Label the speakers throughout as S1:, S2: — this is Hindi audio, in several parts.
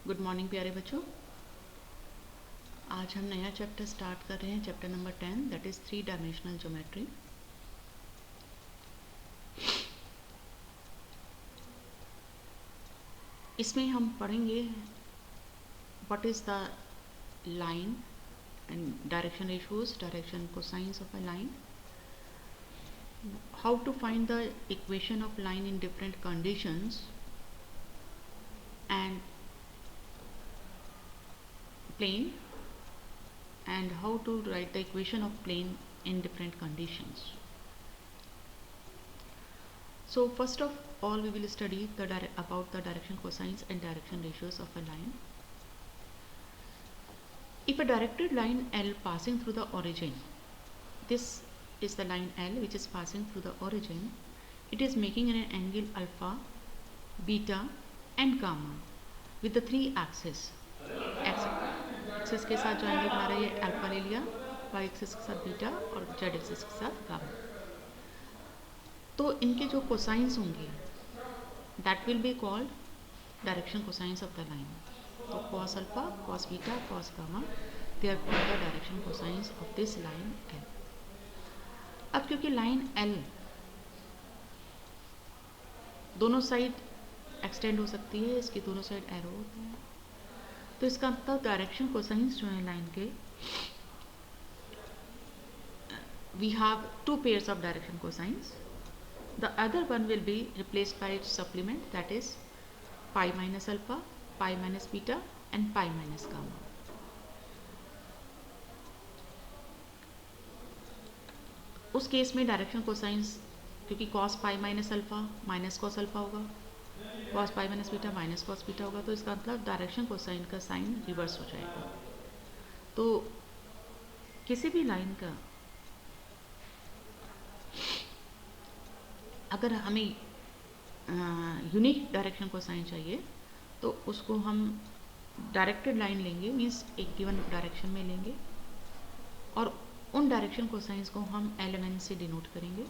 S1: गुड मॉर्निंग प्यारे बच्चों। आज हम नया चैप्टर स्टार्ट कर रहे हैं, chapter number 10, that is 3 dimensional geometry. इसमें हम पढ़ेंगे what is the line and direction ratios, direction cosines of a line, how to find the equation of line in different conditions and plane, and how to write the equation of plane in different conditions. So first of all we will study about the direction cosines and direction ratios of a line. If a directed line L passing through the origin, this is the line L which is passing through the origin, it is making an angle alpha, beta and gamma with the three axes. X axis के साथ जो एंगल बना रहा है ये अल्फा ले लिया, y एक्सिस के साथ बीटा और z एक्सिस के साथ गामा। तो इनके जो कोसाइंस होंगे that will be called direction cosines of the line. तो cos alpha, cos beta, cos gamma, they are called the direction cosines of this line L. अब क्योंकि लाइन L दोनों साइड एक्सटेंड हो सकती है, इसकी दोनों साइड एरो होते हैं, तो इसका मतलब डायरेक्शन कोसाइंस जो है लाइन के, we have two pairs of direction cosines. The other one will be replaced by its supplement, that is pi minus alpha, pi minus beta and pi minus gamma. उस केस में डायरेक्शन कोसाइंस, क्योंकि cos pi minus alpha minus cos alpha होगा, cos pi minus beta minus cos beta होगा, तो इसका मतलब डायरेक्शन कोसाइन का साइन रिवर्स हो जाएगा। तो किसी भी लाइन का अगर हमें यूनिक डायरेक्शन कोसाइन चाहिए तो उसको हम डायरेक्टेड लाइन लेंगे, मीन्स एक गिवन डायरेक्शन में लेंगे और उन डायरेक्शन कोसाइंस को हम एलिमेंट से डिनोट करेंगे।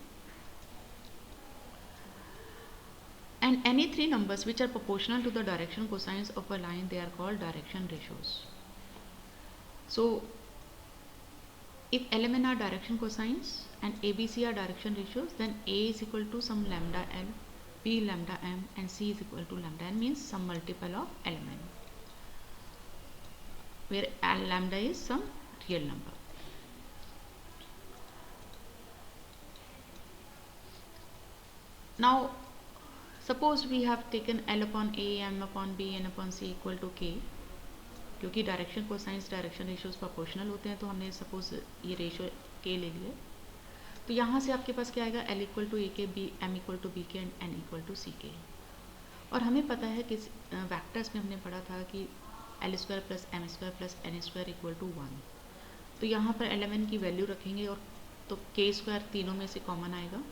S1: And any three numbers which are proportional to the direction cosines of a line, they are called direction ratios. So if element are direction cosines and ABC are direction ratios, then A is equal to some lambda L, B lambda M and C is equal to lambda N, means some multiple of element, where lambda is some real number. Now suppose we have taken L upon A, M upon B, N upon C equal to K, क्योंकि direction cosines direction ratios proportional होते हैं, तो हमने सपोज ये रेशियो K ले लिए, तो यहाँ से आपके पास क्या आएगा, L equal to a k, b M equal to b k and N equal to c k. और हमें पता है कि वैक्टर्स में हमने पढ़ा था कि L square plus M square plus N square equal to 1, तो यहाँ पर एलिमेंट की वैल्यू रखेंगे और तो K स्क्वायर तीनों में से कॉमन आएगा,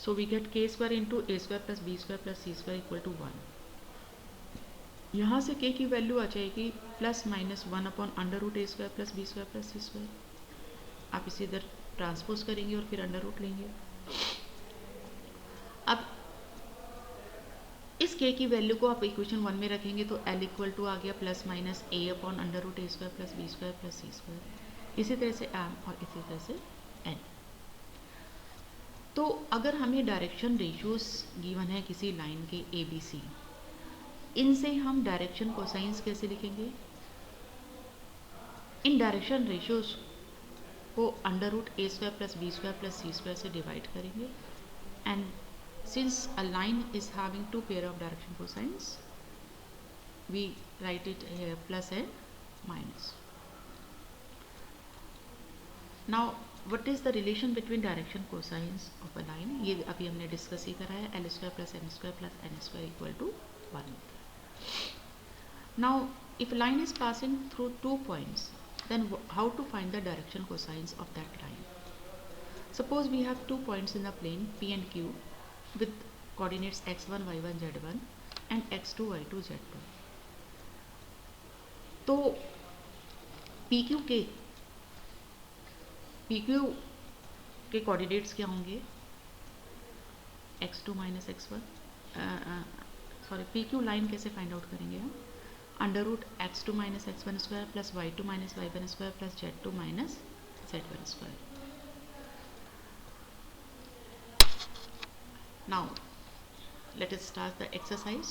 S1: so we get k square into a square plus b square plus c square equal to 1. यहाँ से k की वैल्यू आ जाएगी plus minus 1 upon under root ए square plus B square plus सी स्क्वायर। आप इसे इधर ट्रांसपोज करेंगे और फिर अंडर रूट लेंगे। अब इस k की वैल्यू को आप इक्वेशन 1 में रखेंगे तो l इक्वल टू आ गया plus minus a upon under root A square plus B square plus C square, इसी तरह से m और इसी तरह से n। तो अगर हमें डायरेक्शन रेशियोज गिवन है किसी लाइन के ए बी सी, इनसे हम डायरेक्शन कोसाइंस कैसे लिखेंगे, इन डायरेक्शन रेशियोज को अंडर रूट ए square plus B square plus सी स्क्वायर से डिवाइड करेंगे, and since a line is having two pair of direction cosines we write it plus and minus. Now what is the relation between direction cosines of a line, ये अभी हमने डिस्कस ही करा है, L square plus M square plus N square equal to 1। Now if line is passing through 2 points, then how to find the direction cosines of that line? Suppose we have 2 points in the plane P and Q with coordinates x1 y1 z1 and x2 y2 z2। तो PQ के PQ के कोऑर्डिनेट्स क्या होंगे, x2 minus x1, sorry PQ line कैसे फाइंड आउट करेंगे हम, under root x2 minus x1 square plus y2 minus y1 square plus z2 minus z1 square. Now let us start the exercise.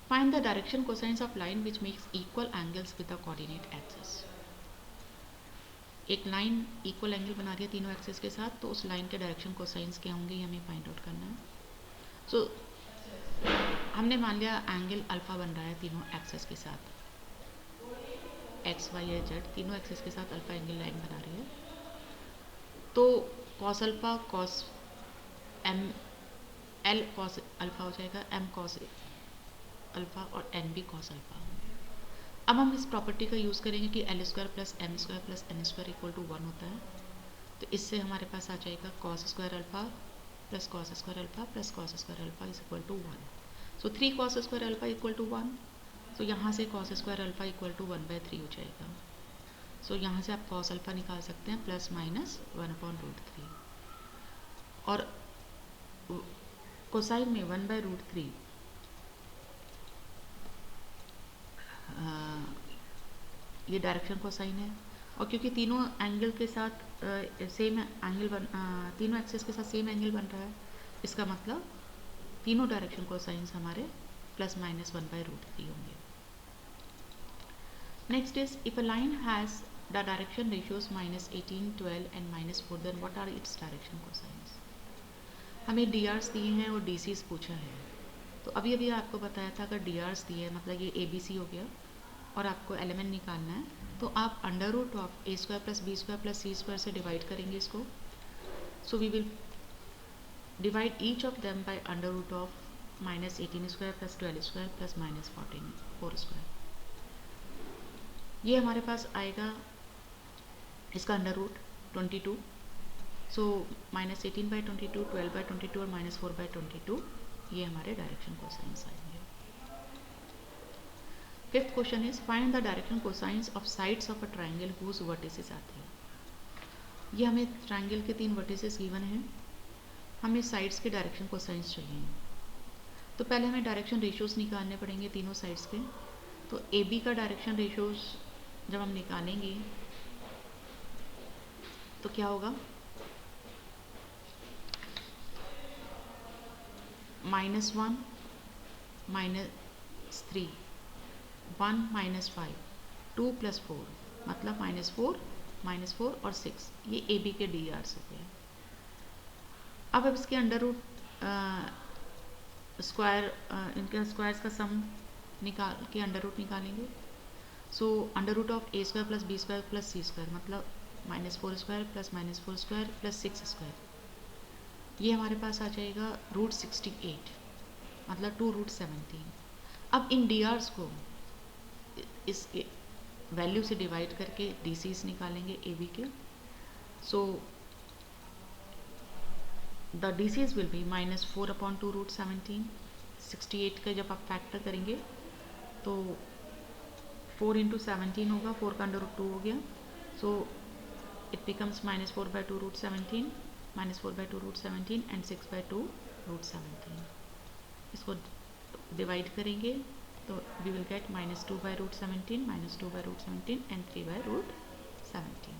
S1: Find the direction cosines of line which makes equal angles with the coordinate axis. एक लाइन इक्वल एंगल बना रही है तीनों एक्सिस के साथ, तो उस लाइन के डायरेक्शन कोसाइंस क्या होंगे ये हमें फाइंड आउट करना है. सो हमने मान लिया एंगल अल्फा बन रहा है तीनों एक्सिस के साथ, एक्स वाई या जेड तीनों एक्सिस के साथ अल्फा एंगल लाइन बना रही है. तो cos alpha cos m l cos alpha हो जाएगा, एम कॉस अल्फा और एन बी कॉस अल्फा. अब हम इस प्रॉपर्टी का यूज़ करेंगे कि l square plus m square plus n square equal to 1 होता है. तो इससे हमारे पास आ जाएगा cos square alpha plus cos square alpha plus cos square alpha is equal to 1. So 3 cos square alpha equal to 1. तो यहाँ से cos square alpha equal to 1/3 हो जाएगा. सो यहाँ से आप कॉस अल्फा निकाल सकते हैं प्लस माइनस 1/√3. और कोसाइन में 1/√3 ये डायरेक्शन कोसाइन है. और क्योंकि तीनों एंगल के साथ सेम एंगल तीनों एक्सिस के साथ सेम एंगल बन रहा है, इसका मतलब तीनों डायरेक्शन कोसाइंस हमारे प्लस माइनस 1/√3 होंगे. Next is if a line has the direction ratios -18, 12 and -4 then what are its direction cosines. हमें डी आर्स दिए हैं और डी सीज पूछा है. तो अभी अभी आपको बताया था अगर डी आर्स दिए मतलब ये ए बी सी हो गया और आपको एलिमेंट निकालना है, तो आप under root of a square plus B square plus C square से डिवाइड करेंगे इसको. So we will divide each of them by under root of -18 square plus 12 square plus -4 square. ये हमारे पास आएगा इसका अंडर रूट 22. सो -18/22, 12/22 और -4/22 ये हमारे डायरेक्शन कोसाइंस आएंगे. Fifth question is find the direction cosines of sides of a triangle whose vertices आते हैं. ये हमें ट्राइंगल के 3 वर्टिसेस गिवन हैं, हमें साइड्स के डायरेक्शन कोसाइंस चाहिए. तो पहले हमें डायरेक्शन रेशियोज निकालने पड़ेंगे तीनों साइड्स के. तो ए बी का डायरेक्शन रेशियोज जब हम निकालेंगे तो क्या होगा, -1 -3 1 -5 2 + 4 मतलब -4 और 6. ये ए बी के डी आर्स हो गए. अब इसके अंडर रूट स्क्वायर इनके स्क्वायर्स का सम निकाल के अंडर रूट निकालेंगे. So under root of a square plus B square plus C square मतलब -4 square plus -4 square plus 6 square. ये हमारे पास आ जाएगा √68 मतलब 2√17. अब इन डी आर्स को इसके वैल्यू से डिवाइड करके डी सीज निकालेंगे ए बी के. So the D Cs will be -4/2√17. 68 का जब आप फैक्टर करेंगे तो 4 × 17 होगा, 4 का अंडर रूट 2 हो गया. So it becomes -4/2√17 -4/2√17 and 6/2√17. इसको डिवाइड करेंगे तो वी विल गेट -2/√17 -2/√17 एंड 3/√17.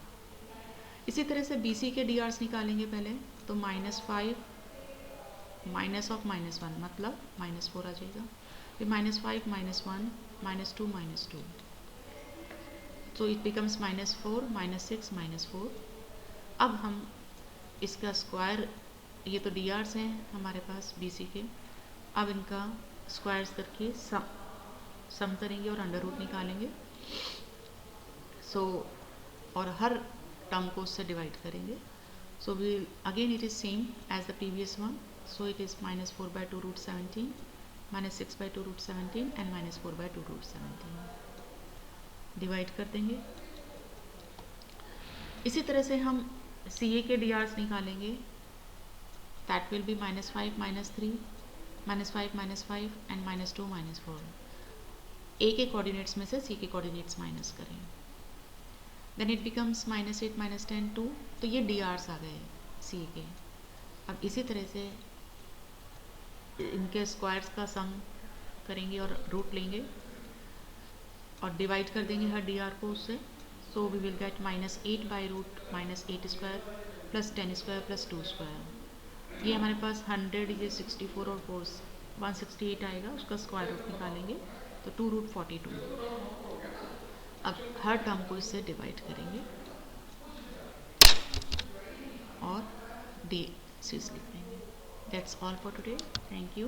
S1: इसी तरह से बी सी के डी आर्स निकालेंगे पहले. तो -5 -1 मतलब -4 आ जाएगा. फिर -5 -1 -2 -2. So it becomes -4 -6 -4. अब हम इसका स्क्वायर, ये तो डी आर्स हैं हमारे पास बी सी के, अब इनका स्क्वायर्स करके सम करेंगे और अंडर रूट निकालेंगे. सो और हर टर्म को उससे डिवाइड करेंगे. So we again it is same as the previous one. So it is -4/2√17 -6/2√17 and -4/2√17. Divide कर देंगे. इसी तरह से हम सी ए के डी आर्स निकालेंगे. That will be -5 -3 -5 -5 and -2 -4. A के कोऑर्डिनेट्स में से सी के कोऑर्डिनेट्स माइनस करें. Then it becomes -8 -10 2. तो ये डी आर्स आ गए सी के. अब इसी तरह से इनके स्क्वायर्स का सम करेंगे और रूट लेंगे. और डिवाइड कर देंगे हर डी आर को उससे. So we will get -8/√-8² plus 10² plus 2². ये हमारे पास 100, ये 64 और 4 168 आएगा. उसका स्क्वायर रूट निकालेंगे तो 2√42. अब हर टर्म को इससे डिवाइड करेंगे और डे सीरीज लिख देंगे. That's all for today. Thank you.